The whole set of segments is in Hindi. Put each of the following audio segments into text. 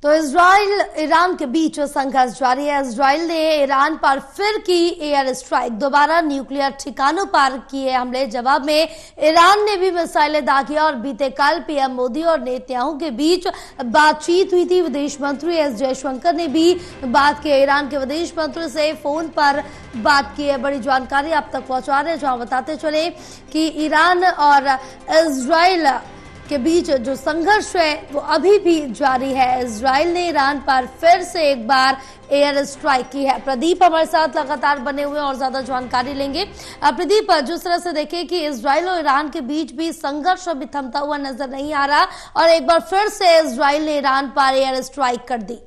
तो इजराइल ईरान के बीच संघर्ष जारी है। इजराइल ने ईरान पर फिर की एयर स्ट्राइक, दोबारा न्यूक्लियर ठिकानों पर किए हमले। जवाब में ईरान ने भी मिसाइलें दागी और बीते कल पीएम मोदी और नेतन्याहू के बीच बातचीत हुई थी। विदेश मंत्री एस जयशंकर ने भी बात की। ईरान के विदेश मंत्री से फोन पर बात की है। बड़ी जानकारी आप तक पहुंचा रहे हैं, जहां बताते चले कि ईरान और इजराइल के बीच जो संघर्ष है वो अभी भी जारी है। इजराइल ने ईरान पर फिर से एक बार एयर स्ट्राइक की है। प्रदीप हमारे साथ लगातार बने हुए और ज्यादा जानकारी लेंगे। प्रदीप, जिस तरह से देखें कि इजराइल और ईरान के बीच भी संघर्ष अभी थमता हुआ नजर नहीं आ रहा और एक बार फिर से इजराइल ने ईरान पर एयर स्ट्राइक कर दी।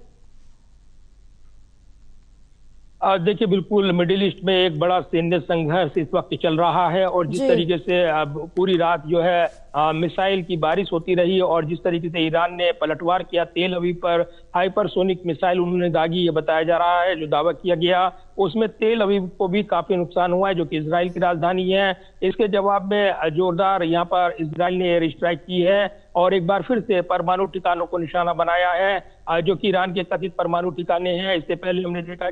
देखिए, बिल्कुल मिडिल ईस्ट में एक बड़ा सैन्य संघर्ष इस वक्त चल रहा है और जिस तरीके से पूरी रात जो है मिसाइल की बारिश होती रही और जिस तरीके से ईरान ने पलटवार किया तेल अवीव पर हाइपरसोनिक मिसाइल उन्होंने दागी, ये बताया जा रहा है। जो दावा किया गया उसमें तेल अवीव को भी काफी नुकसान हुआ है, जो कि इजराइल की राजधानी है। इसके जवाब में जोरदार यहाँ पर इजराइल ने एयर स्ट्राइक की है और एक बार फिर से परमाणु ठिकानों को निशाना बनाया है, जो कि ईरान के कथित परमाणु ठिकाने हैं। इससे पहले हमने देखा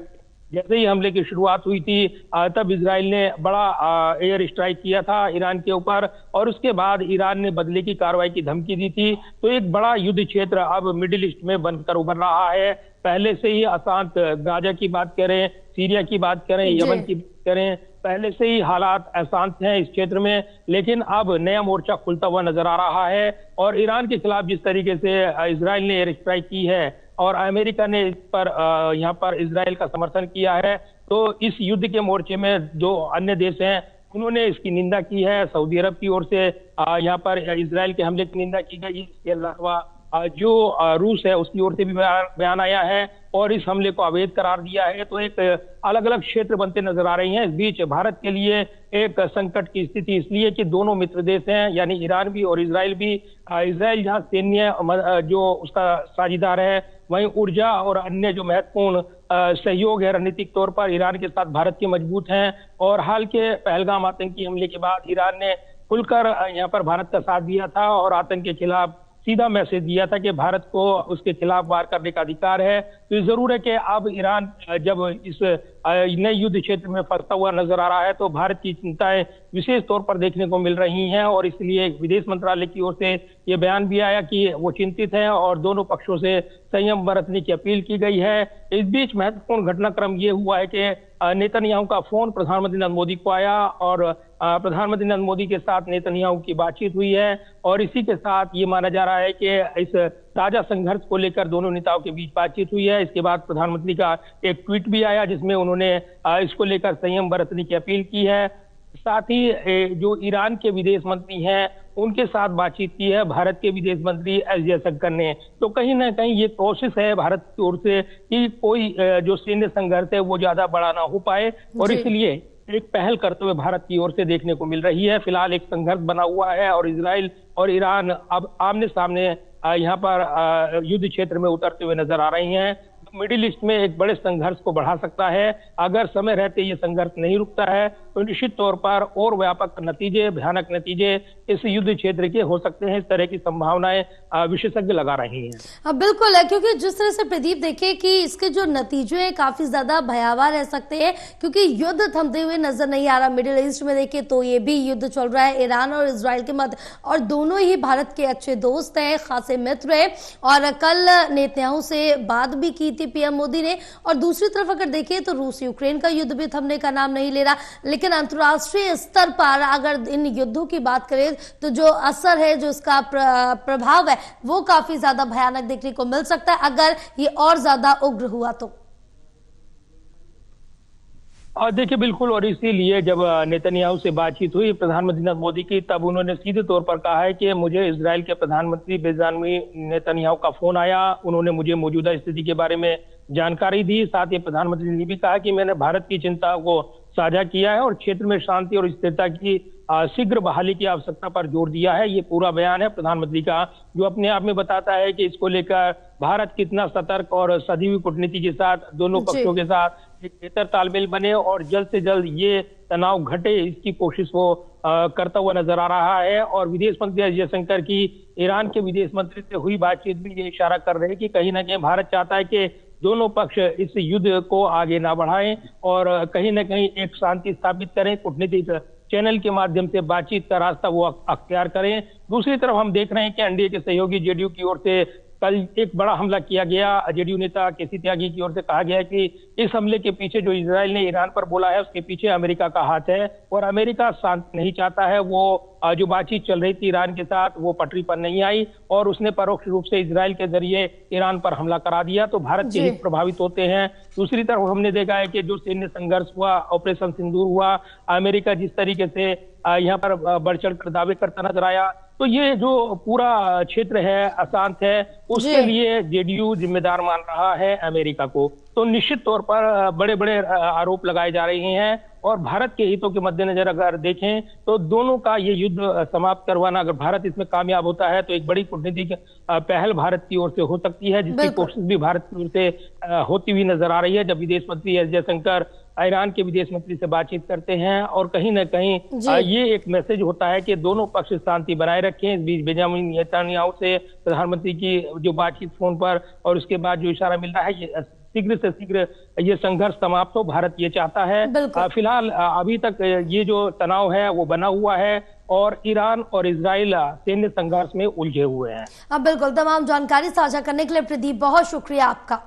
जैसे ही हमले की शुरुआत हुई थी तब इजराइल ने बड़ा एयर स्ट्राइक किया था ईरान के ऊपर और उसके बाद ईरान ने बदले की कार्रवाई की धमकी दी थी। तो एक बड़ा युद्ध क्षेत्र अब मिडिल ईस्ट में बनकर उभर रहा है। पहले से ही अशांत, गाजा की बात करें, सीरिया की बात करें, यमन की बात करें, पहले से ही हालात अशांत हैं इस क्षेत्र में, लेकिन अब नया मोर्चा खुलता हुआ नजर आ रहा है। और ईरान के खिलाफ जिस तरीके से इजराइल ने एयर स्ट्राइक की है और अमेरिका ने इस पर यहाँ पर इजराइल का समर्थन किया है, तो इस युद्ध के मोर्चे में जो अन्य देश हैं उन्होंने इसकी निंदा की है। सऊदी अरब की ओर से यहाँ पर इजराइल के हमले की निंदा की गई। इसके अलावा जो रूस है उसकी ओर से भी बयान आया है और इस हमले को अवैध करार दिया है। तो एक अलग अलग क्षेत्र बनते नजर आ रही हैं। इस बीच भारत के लिए एक संकट की स्थिति इसलिए कि दोनों मित्र देश हैं, यानी ईरान भी और इजराइल भी। इजराइल जहां सैन्य जो उसका साझेदार है, वहीं ऊर्जा और अन्य जो महत्वपूर्ण सहयोग है रणनीतिक तौर पर ईरान के साथ भारत के मजबूत हैं। और हाल के पहलगाम आतंकी हमले के बाद ईरान ने खुलकर यहाँ पर भारत का साथ दिया था और आतंक के खिलाफ सीधा मैसेज दिया था कि भारत को उसके खिलाफ वार करने का अधिकार है। तो ये जरूर है कि अब ईरान जब इस नए युद्ध क्षेत्र में फंसता हुआ नजर आ रहा है तो भारत की चिंताएं विशेष तौर पर देखने को मिल रही हैं और इसलिए विदेश मंत्रालय की ओर से ये बयान भी आया कि वो चिंतित हैं और दोनों पक्षों से संयम बरतने की अपील की गई है। इस बीच महत्वपूर्ण घटनाक्रम ये हुआ है कि नेतन्याहू का फोन प्रधानमंत्री नरेंद्र मोदी को आया और प्रधानमंत्री नरेंद्र मोदी के साथ नेतन्याहू की बातचीत हुई है और इसी के साथ ये माना जा रहा है कि इस ताजा संघर्ष को लेकर दोनों नेताओं के बीच बातचीत हुई है। इसके बाद प्रधानमंत्री का एक ट्वीट भी आया जिसमें उन्होंने इसको लेकर संयम बरतने की अपील की है। साथ ही जो ईरान के विदेश मंत्री हैं उनके साथ बातचीत की है भारत के विदेश मंत्री एस जयशंकर ने। तो कहीं ना कहीं ये कोशिश है भारत की ओर से कि कोई जो सैन्य संघर्ष है वो ज्यादा बड़ा ना हो पाए और इसलिए एक पहल करते हुए भारत की ओर से देखने को मिल रही है। फिलहाल एक संघर्ष बना हुआ है और इजराइल और ईरान अब आमने सामने यहाँ पर युद्ध क्षेत्र में उतरते हुए नजर आ रही हैं। मिडिल ईस्ट में एक बड़े संघर्ष को बढ़ा सकता है। अगर समय रहते ये संघर्ष नहीं रुकता है तो निश्चित तौर पर और व्यापक नतीजे, भयानक नतीजे इस युद्ध क्षेत्र के हो सकते हैं। इस तरह की संभावनाएं विशेषज्ञ लगा रही हैं। बिल्कुल है, क्योंकि जिस तरह से प्रदीप देखे कि इसके जो नतीजे हैं काफी ज्यादा भयावह रह सकते हैं, क्योंकि युद्ध थमते हुए नजर नहीं आ रहा। मिडिल ईस्ट में देखे तो ये भी युद्ध चल रहा है ईरान और इजराइल के मध्य और दोनों ही भारत के अच्छे दोस्त हैं, खासे मित्र हैं और कल नेतन्याहू से बात भी की थी पीएम मोदी ने। और दूसरी तरफ अगर देखें तो रूस यूक्रेन का युद्ध भी थमने का नाम नहीं ले रहा, लेकिन अंतर्राष्ट्रीय स्तर पर अगर इन युद्धों की बात करें तो जो असर है, जो इसका प्रभाव है वो काफी ज्यादा भयानक देखने को मिल सकता है अगर ये और ज्यादा उग्र हुआ तो। और देखिए, बिल्कुल, और इसीलिए जब नेतन्याहू से बातचीत हुई प्रधानमंत्री नरेंद्र मोदी की, तब उन्होंने सीधे तौर पर कहा है कि मुझे इजराइल के प्रधानमंत्री बेंजामिन नेतन्याहू का फोन आया। उन्होंने मुझे मौजूदा स्थिति के बारे में जानकारी दी। साथ ही प्रधानमंत्री ने भी कहा कि मैंने भारत की चिंता को साझा किया है और क्षेत्र में शांति और स्थिरता की शीघ्र बहाली की आवश्यकता पर जोर दिया है। ये पूरा बयान है प्रधानमंत्री का, जो अपने आप में बताता है कि इसको लेकर भारत कितना सतर्क और सधी हुई कूटनीति के साथ दोनों पक्षों के साथ एक बेहतर तालमेल बने और जल्द से जल्द ये तनाव घटे, इसकी कोशिश वो करता हुआ नजर आ रहा है। और विदेश मंत्री एस जयशंकर की ईरान के विदेश मंत्री से हुई बातचीत भी ये इशारा कर रहे हैं कि कहीं ना कहीं भारत चाहता है कि दोनों पक्ष इस युद्ध को आगे ना बढ़ाएं और कहीं ना कहीं एक शांति स्थापित करें, कूटनीतिक चैनल के माध्यम से बातचीत का रास्ता वो अख्तियार करें। दूसरी तरफ हम देख रहे हैं कि एनडीए के सहयोगी जेडीयू की ओर से कल एक बड़ा हमला किया गया। जेडीयू नेता केसी त्यागी की ओर से कहा गया है कि इस हमले के पीछे जो इजराइल ने ईरान पर बोला है उसके पीछे अमेरिका का हाथ है और अमेरिका शांति नहीं चाहता है। वो जो बातचीत चल रही थी ईरान के साथ वो पटरी पर नहीं आई और उसने परोक्ष रूप से इजराइल के जरिए ईरान पर हमला करा दिया, तो भारत के हित प्रभावित होते हैं। दूसरी तरफ हमने देखा है कि जो सैन्य संघर्ष हुआ, ऑपरेशन सिंदूर हुआ, अमेरिका जिस तरीके से यहाँ पर बढ़ चढ़ कर दावे करता नजर आया, तो ये जो पूरा क्षेत्र है अशांत है उसके लिए जेडीयू जिम्मेदार मान रहा है अमेरिका को। तो निश्चित तौर पर बड़े बड़े आरोप लगाए जा रहे हैं और भारत के हितों के मद्देनजर अगर देखें तो दोनों का ये युद्ध समाप्त करवाना, अगर भारत इसमें कामयाब होता है तो एक बड़ी कूटनीतिक पहल भारत की ओर से हो सकती है, जिसकी कोशिश भी भारत की ओर से होती हुई नजर आ रही है। जब विदेश मंत्री एस जयशंकर ईरान के विदेश मंत्री से बातचीत करते हैं और कहीं ना कहीं ये एक मैसेज होता है कि दोनों पक्ष शांति बनाए रखें। इस बीच बेंजामिन नेतन्याहू से प्रधानमंत्री की जो बातचीत फोन पर और उसके बाद जो इशारा मिल रहा है शीघ्र से शीघ्र ये संघर्ष समाप्त हो, भारत ये चाहता है। फिलहाल अभी तक ये जो तनाव है वो बना हुआ है और ईरान और इजराइल सैन्य संघर्ष में उलझे हुए हैं। बिल्कुल, तमाम जानकारी साझा करने के लिए प्रदीप बहुत शुक्रिया आपका।